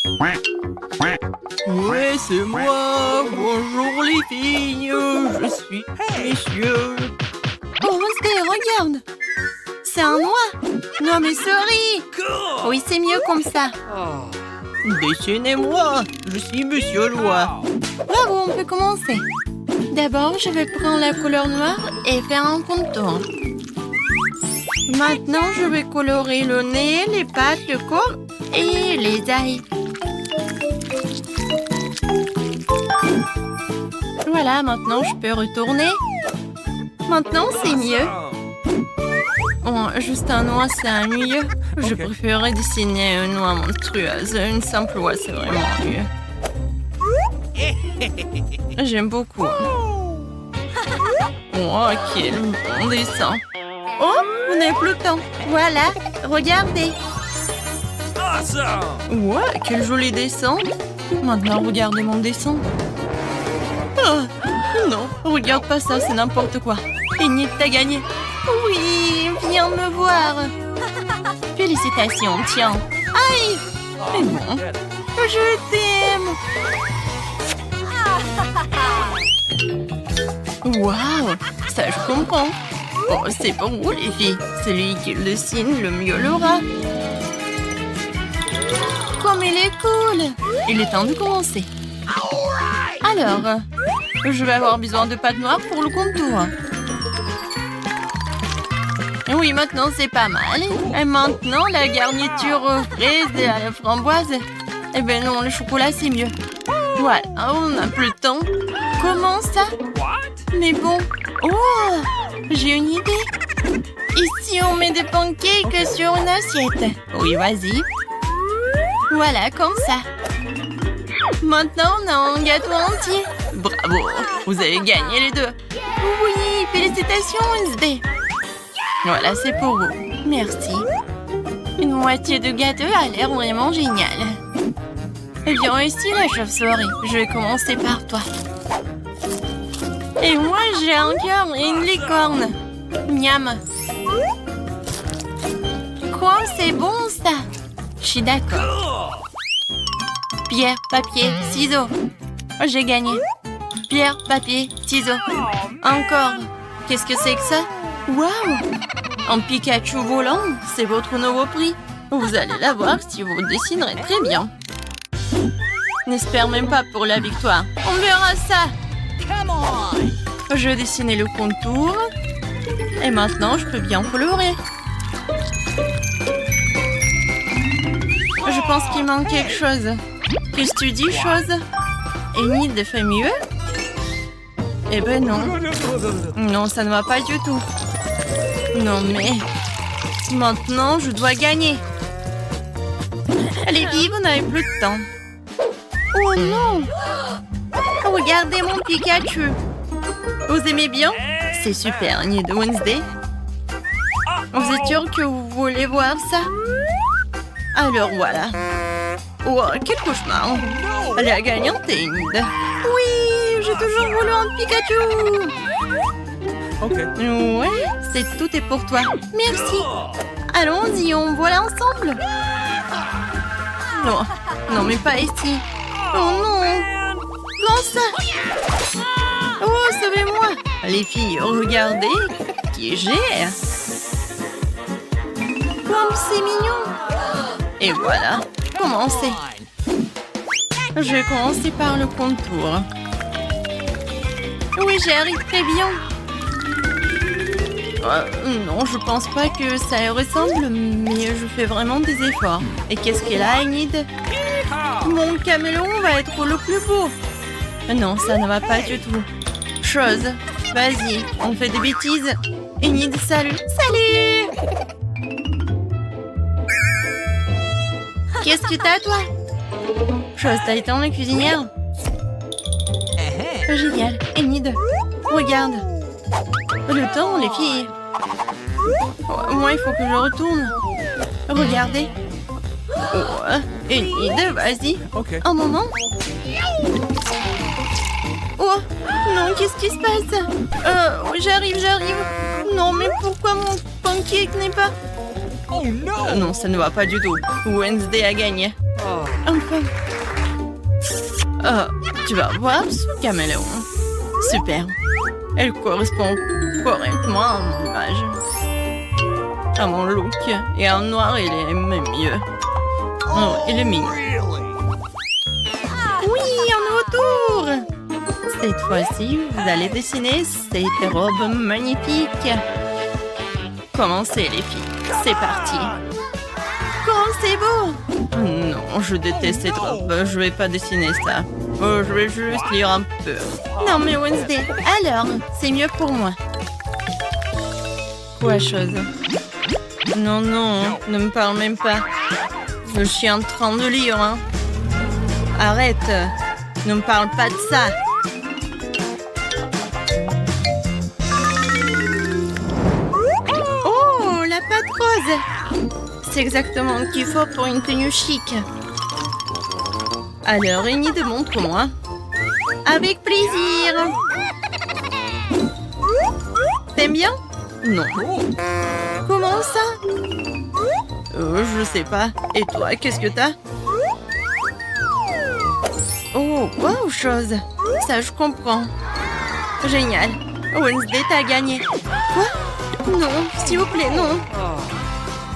Ouais, c'est moi. Bonjour les filles. Je suis monsieur. Oh, Wednesday, regarde. C'est un oie. Non, mais sorry. Oui, c'est mieux comme ça. Dessinez-moi. Je suis monsieur Loi. Bravo, on peut commencer. D'abord, je vais prendre la couleur noire et faire un contour. Maintenant, je vais colorer le nez, les pattes, le corps et les ailes. Voilà, maintenant, je peux retourner. Maintenant, c'est mieux. Oh, juste un oie, c'est ennuyeux. Je préférerais dessiner une oie monstrueuse. Une simple oie, c'est vraiment mieux. J'aime beaucoup. Oh, quel bon dessin. Oh, vous n'avez plus le temps. Voilà, regardez. Ouais, quel joli dessin. Maintenant, regardez mon dessin. Oh, non, regarde pas ça, c'est n'importe quoi. Enid, t'as gagné. Oui, viens me voir. Félicitations, tiens. Aïe. Mais bon, je t'aime. Waouh, ça je comprends. Oh, c'est pour vous les filles. Celui qui le dessine le mieux l'aura. Comme il est cool. Il est temps de commencer. Alors, je vais avoir besoin de pâte noire pour le contour. Oui, maintenant c'est pas mal. Et maintenant, la garniture aux fraises et à la framboise. Eh ben non, le chocolat c'est mieux. Voilà, on n'a plus le temps. Comment ça? Mais bon. Oh, j'ai une idée. Ici, on met des pancakes sur une assiette. Oui, vas-y. Voilà, comme ça. Maintenant, on a un gâteau entier. Bravo, vous avez gagné les deux. Oui, félicitations, Wednesday. Voilà, c'est pour vous. Merci. Une moitié de gâteau a l'air vraiment génial. Viens ici, la chauve-souris. Je vais commencer par toi. Et moi, j'ai un cœur et une licorne. Miam. Quoi, c'est bon, ça? Je suis d'accord. Pierre, papier, ciseaux. J'ai gagné. Pierre, papier, ciseaux. Encore. Qu'est-ce que c'est que ça? Waouh! Un Pikachu volant, c'est votre nouveau prix. Vous allez l'avoir si vous dessinerez très bien. N'espère même pas pour la victoire. On verra ça. Je vais dessiner le contour. Et maintenant, je peux bien colorer. Je pense qu'il manque quelque chose. Qu'est-ce que tu dis, chose? Enid fait mieux? Eh ben non. Non, ça ne va pas du tout. Non, mais... Maintenant, je dois gagner. Les filles, vous n'avez plus de temps. Oh non! Regardez mon Pikachu. Vous aimez bien? C'est super, Enid. Wednesday. Vous êtes sûr que vous voulez voir ça? Alors voilà. Oh, quel cauchemar. La gagnante est Enid. Oui, j'ai toujours voulu un Pikachu. Ouais, tout est pour toi. Merci. Allons-y, on voit ensemble. Non, non, mais pas ici. Oh non. Comment ça? Oh, sauvez-moi. Les filles, regardez. Qui gère. Comme c'est mignon. Et voilà, commencez. Je vais commencer par le contour. Oui, j'y arrive très bien. Non, je pense pas que ça ressemble, mais je fais vraiment des efforts. Et qu'est-ce qu'elle a, Enid? Mon caméléon va être le plus beau. Non, ça ne va pas du tout. Chose, vas-y, on fait des bêtises. Enid, salut. Salut! Qu'est-ce que t'as, toi? Chose, t'as été en cuisinière? Génial. Enid, regarde. Le temps, les filles. Moi, il faut que je retourne. Regardez. Oh, Enid, vas-y. Un moment. Oh, non, qu'est-ce qui se passe? J'arrive. Non, mais pourquoi mon pancake n'est pas... non, ça ne va pas du tout. Wednesday a gagné. Enfin. Oh, tu vas voir ce caméléon. Super. Elle correspond correctement à mon image. À mon look. Et en noir, il est même mieux. Oh, il est mignon. Oui, un nouveau tour. Cette fois-ci, vous allez dessiner cette robe magnifique. Commencez, les filles. C'est parti. Comment c'est beau! Non, je déteste cette robe. Je vais pas dessiner ça. Je vais juste lire un peu. Non, mais Wednesday, alors, c'est mieux pour moi. Quoi, chose? Non, non, ne me parle même pas. Je suis en train de lire, hein. Arrête. Ne me parle pas de ça. Oh, la pâte rose! C'est exactement ce qu'il faut pour une tenue chic. Alors, Enid, montre-moi. Avec plaisir. T'aimes bien? Non. Comment ça? Je sais pas. Et toi, qu'est-ce que t'as? Oh, wow, chose. Ça, je comprends. Génial. Wednesday, t'as gagné. Quoi? Non, s'il vous plaît, non.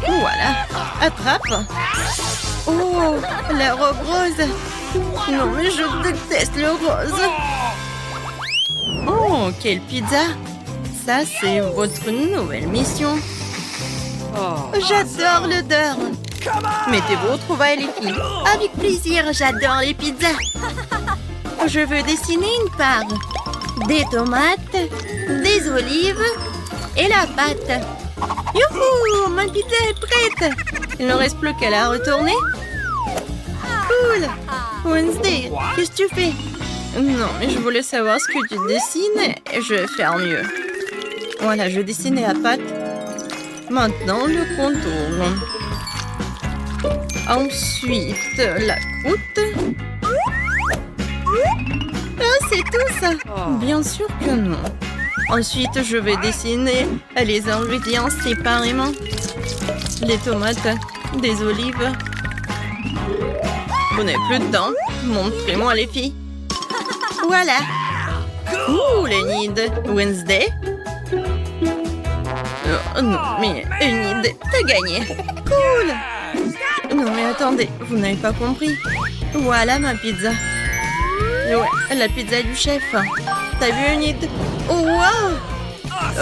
Voilà, attrape. Oh, la robe rose. Non, mais je déteste le rose. Oh, quelle pizza. Ça, c'est votre nouvelle mission. J'adore l'odeur. Mettez-vous au trouvailles, les filles. Avec plaisir, j'adore les pizzas. Je veux dessiner une part. Des tomates, des olives et la pâte. Youhou, ma pizza est prête. Il ne reste plus qu'à la retourner. Cool. Wednesday, qu'est-ce que tu fais? Non, mais je voulais savoir ce que tu dessines et je vais faire mieux. Voilà, je dessine la pâte. Maintenant, le contour. Ensuite, la croûte. Ah, c'est tout ça? Bien sûr que non. Ensuite, je vais dessiner les ingrédients séparément. Les tomates, des olives. Vous n'avez plus de temps. Montrez-moi les filles. Voilà. Cool, Enid. Wednesday. Oh, non, mais Enid, t'as gagné. Cool. Non, mais attendez, vous n'avez pas compris. Voilà ma pizza. Ouais, la pizza du chef. T'as vu, Enid? Oh, wow!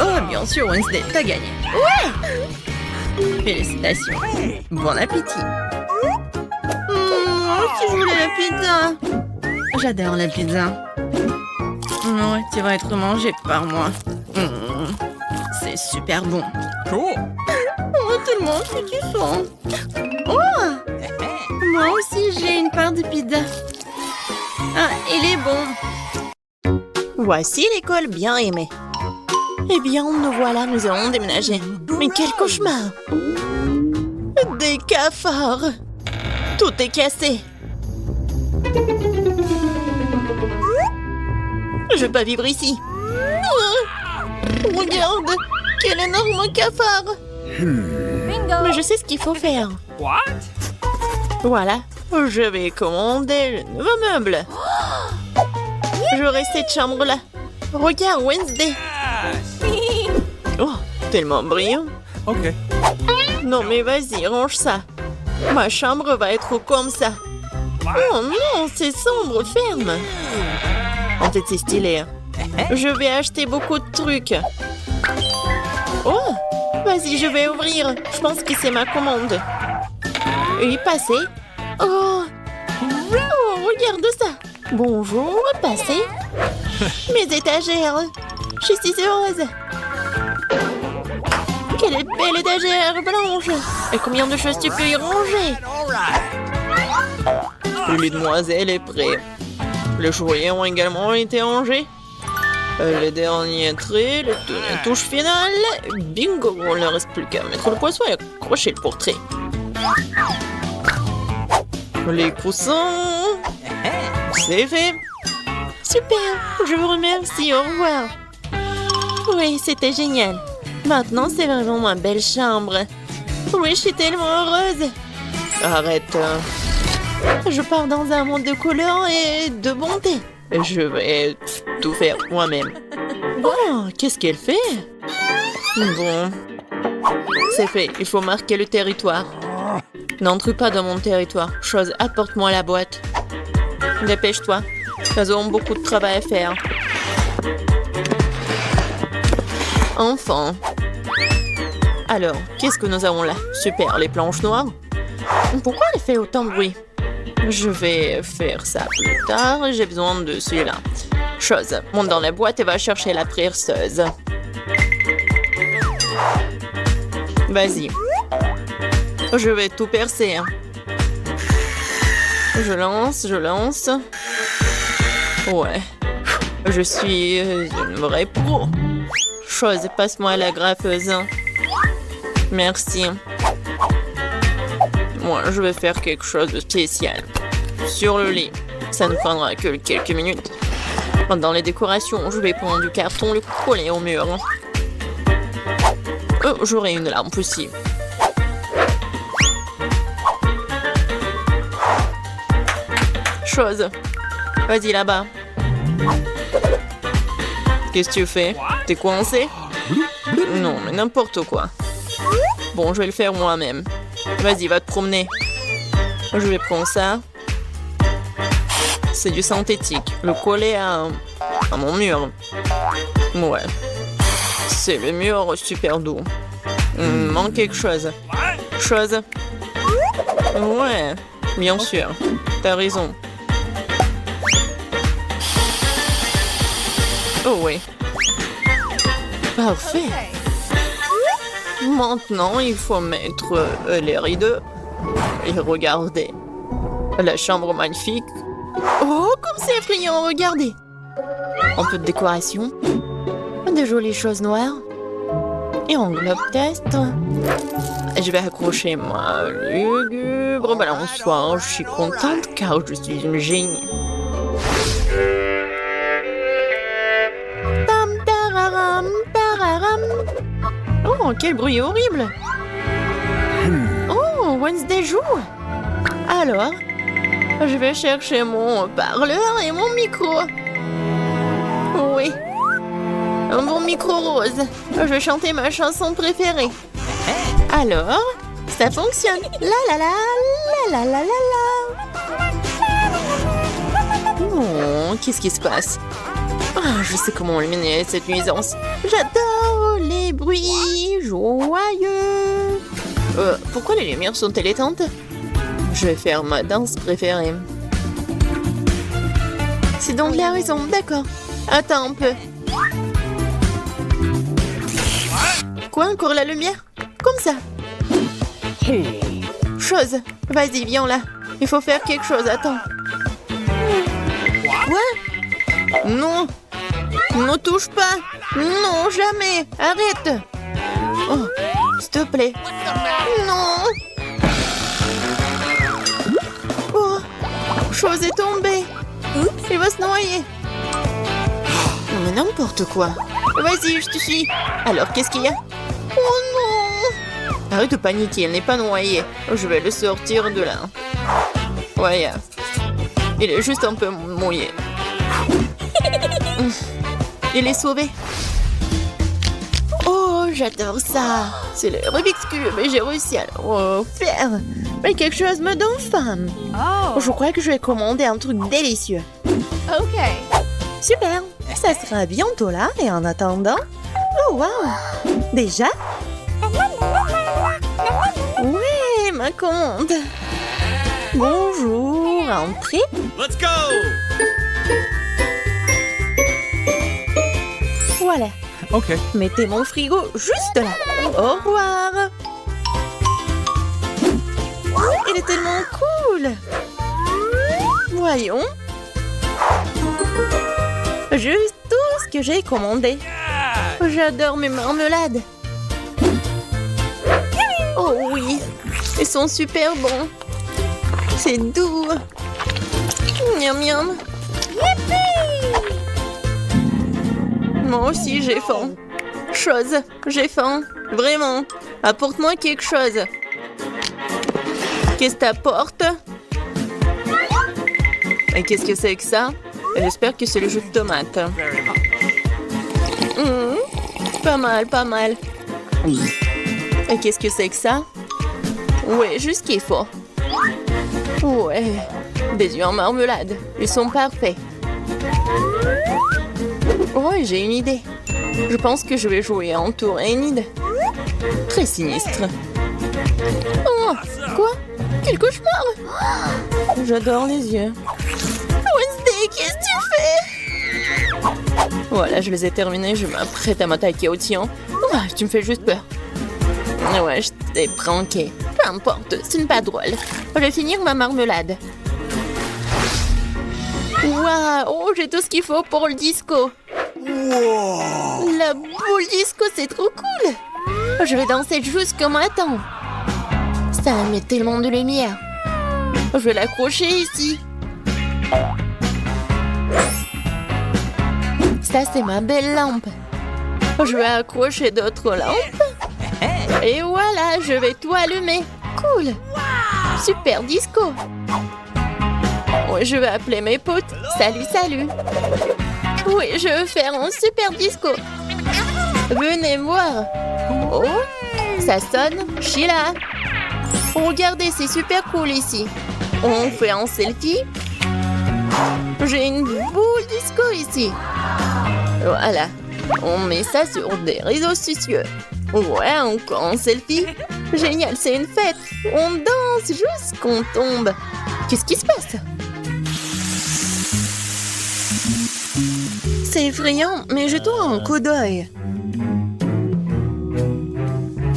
Oh, bien sûr, Wednesday, t'as gagné. Ouais! Félicitations. Bon appétit. Si je voulais la pizza. J'adore la pizza. Ouais, tu vas être mangé par moi. C'est super bon. Oh, tout le monde fait du son. Oh! Moi aussi, j'ai une part de pizza. Ah, il est bon. Voici l'école bien aimée. Eh bien, nous voilà, nous allons déménager. Mais quel cauchemar! Des cafards! Tout est cassé. Je peux pas vivre ici. Regarde, quel énorme cafard! Mais je sais ce qu'il faut faire. Voilà, je vais commander le nouveau meuble. J'aurai cette chambre-là. Regarde, Wednesday. Oh, tellement brillant. Ok. Non, mais vas-y, range ça. Ma chambre va être comme ça. Oh non, c'est sombre, ferme. En fait, c'est stylé. Je vais acheter beaucoup de trucs. Oh, vas-y, je vais ouvrir. Je pense que c'est ma commande. Oui, passez. Oh, regarde ça. Bonjour, passez. Mes étagères. Je suis heureuse. Quelle belle étagère blanche. Et combien de choses tu peux y ranger? Le demoiselle est prêt. Les joyaux ont également été rangés. Les derniers traits, les touches finales. Bingo, il ne reste plus qu'à mettre le poisson et accrocher le portrait. Les coussins. C'est fait. Super, je vous remercie, au revoir. Oui, c'était génial. Maintenant, c'est vraiment ma belle chambre. Oui, je suis tellement heureuse. Arrête. Je pars dans un monde de couleurs et de bonté. Je vais tout faire moi-même. Oh, qu'est-ce qu'elle fait? Bon, c'est fait. Il faut marquer le territoire. N'entre pas dans mon territoire. Chose, apporte-moi la boîte. Dépêche-toi. Nous avons beaucoup de travail à faire. Enfin. Alors, qu'est-ce que nous avons là? Super, les planches noires. Pourquoi elle fait autant de bruit? Je vais faire ça plus tard. J'ai besoin de celui-là. Chose, monte dans la boîte et va chercher la perceuse. Vas-y. Je vais tout percer. Je lance. Ouais. Je suis une vraie pro. Chose, passe-moi la graffeuse. Merci. Moi, je vais faire quelque chose de spécial. Sur le lit. Ça ne prendra que quelques minutes. Dans les décorations, je vais prendre du carton, le coller au mur. Oh, j'aurai une lampe aussi. Chose. Vas-y là-bas. Qu'est-ce que tu fais? T'es coincé? Non, mais n'importe quoi. Bon, je vais le faire moi-même. Vas-y, va te promener. Je vais prendre ça. C'est du synthétique. Le coller à mon mur. Ouais. C'est le mur super doux. Il me manque quelque chose. Chose. Ouais, bien sûr. T'as raison. Oh oui. Parfait. Maintenant, il faut mettre les rideaux. Et regardez. La chambre magnifique. Oh, comme c'est effrayant, regardez. Un peu de décoration. De jolies choses noires. Et un globe test. Je vais accrocher ma lugubre balançoire. Je suis contente car je suis une génie. Tam tararam, tararam. Oh, quel bruit horrible. Oh, Wednesday joue. Alors, je vais chercher mon parleur et mon micro. Oui. Un bon micro rose. Je vais chanter ma chanson préférée. Alors, ça fonctionne. La la la, la la la la la. Oh, qu'est-ce qui se passe? Ah, je sais comment éliminer cette nuisance. J'adore les bruits joyeux. Pourquoi les lumières sont-elles éteintes? Je vais faire ma danse préférée. C'est donc la raison, d'accord. Attends un peu. Quoi, encore la lumière? Comme ça. Chose, vas-y, viens là. Il faut faire quelque chose, attends. Quoi? Non. Ne touche pas. Non, jamais. Arrête. Oh, s'il te plaît. Non. Oh, chose est tombée. Il va se noyer. Mais n'importe quoi. Vas-y, je te suis. Alors, qu'est-ce qu'il y a? Oh non! Arrête de paniquer, elle n'est pas noyée. Je vais le sortir de là. Ouais. Il est juste un peu mouillé. Il est sauvé. Oh, j'adore ça. C'est le Rubik's Cube et j'ai réussi à le faire. Mais quelque chose me donne faim. Oh. Je crois que je vais commander un truc délicieux. Ok. Super. Ça sera bientôt là et en attendant... Oh, wow. Déjà? Oui, ma commande. Bonjour, entrez. Let's go. Voilà. Ok. Mettez mon frigo juste là. Au revoir. Il est tellement cool. Voyons. Juste tout ce que j'ai commandé. J'adore mes marmelades. Oh oui, ils sont super bons. C'est doux. Miam miam. Moi aussi j'ai faim. Chose, j'ai faim. Vraiment. Apporte-moi quelque chose. Qu'est-ce que t'apportes? Et qu'est-ce que c'est que ça? J'espère que c'est le jus de tomate. Pas mal, pas mal. Et qu'est-ce que c'est que ça? Ouais, juste ce qu'il faut. Ouais, des œufs en marmelade. Ils sont parfaits. Oh, j'ai une idée. Je pense que je vais jouer en tour Enid. Très sinistre. Oh, quoi? Quel cauchemar! J'adore les yeux. Wednesday, qu'est-ce que tu fais? Voilà, je les ai terminés. Je m'apprête à m'attaquer au tien. Oh, tu me fais juste peur. Ouais, je t'ai pranké. Peu importe, ce n'est pas drôle. Je vais finir ma marmelade. Waouh, oh, j'ai tout ce qu'il faut pour le disco. La boule disco, c'est trop cool. Je vais danser jusqu'au matin. Ça met tellement de lumière. Je vais l'accrocher ici. Ça, c'est ma belle lampe. Je vais accrocher d'autres lampes. Et voilà, je vais tout allumer. Cool. Super disco. Oui, je vais appeler mes potes. Salut, salut. Oui, je veux faire un super disco. Venez voir. Oh, ça sonne. Sheila. Regardez, c'est super cool ici. On fait un selfie. J'ai une boule disco ici. Voilà. On met ça sur des réseaux sociaux. Ouais, encore un selfie. Génial, c'est une fête. On danse jusqu'on tombe. Qu'est-ce qui se passe? C'est effrayant, mais je dois un coup d'œil.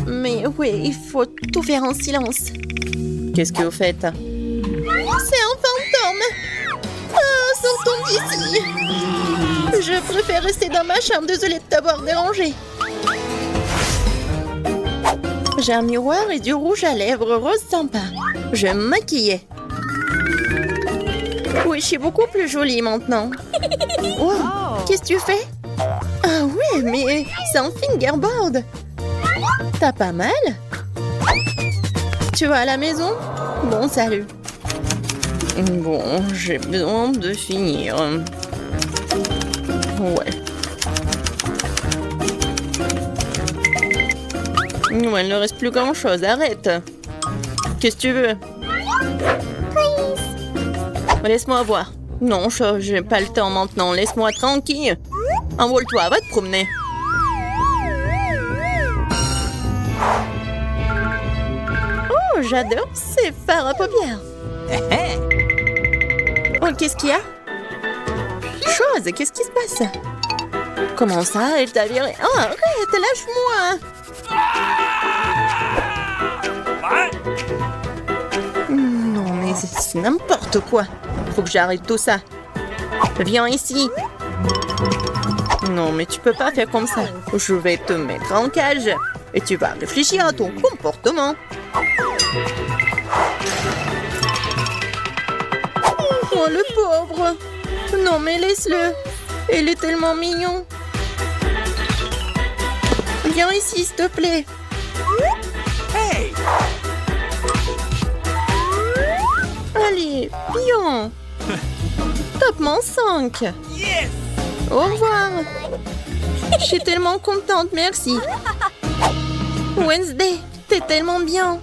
Mais oui, il faut tout faire en silence. Qu'est-ce que vous faites? C'est un fantôme! Ah, sortons d'ici! Je préfère rester dans ma chambre, désolée de t'avoir dérangé. J'ai un miroir et du rouge à lèvres rose sympa. Je vais me maquiller. Oui, je suis beaucoup plus jolie maintenant. Oh, qu'est-ce que tu fais? Ah ouais, mais c'est un fingerboard. T'as pas mal? Tu vas à la maison? Bon, salut. Bon, j'ai besoin de finir. Ouais. Ouais, il ne reste plus grand-chose. Arrête. Qu'est-ce que tu veux? Laisse-moi voir. Non, j'ai pas le temps maintenant. Laisse-moi tranquille. Envole-toi, va te promener. Oh, j'adore ces fards à paupières. Oh, qu'est-ce qu'il y a? Chose, qu'est-ce qui se passe? Comment ça, elle t'a viré? Oh, arrête, lâche-moi. Non, mais c'est n'importe quoi. Faut que j'arrête tout ça. Viens ici. Non, mais tu peux pas faire comme ça. Je vais te mettre en cage et tu vas réfléchir à ton comportement. Oh, le pauvre. Non, mais laisse-le. Il est tellement mignon. Viens ici, s'il te plaît. Hey! Allez, bien. Top-ment 5. Yes! Au revoir. Je suis tellement contente, merci. Wednesday, t'es tellement bien.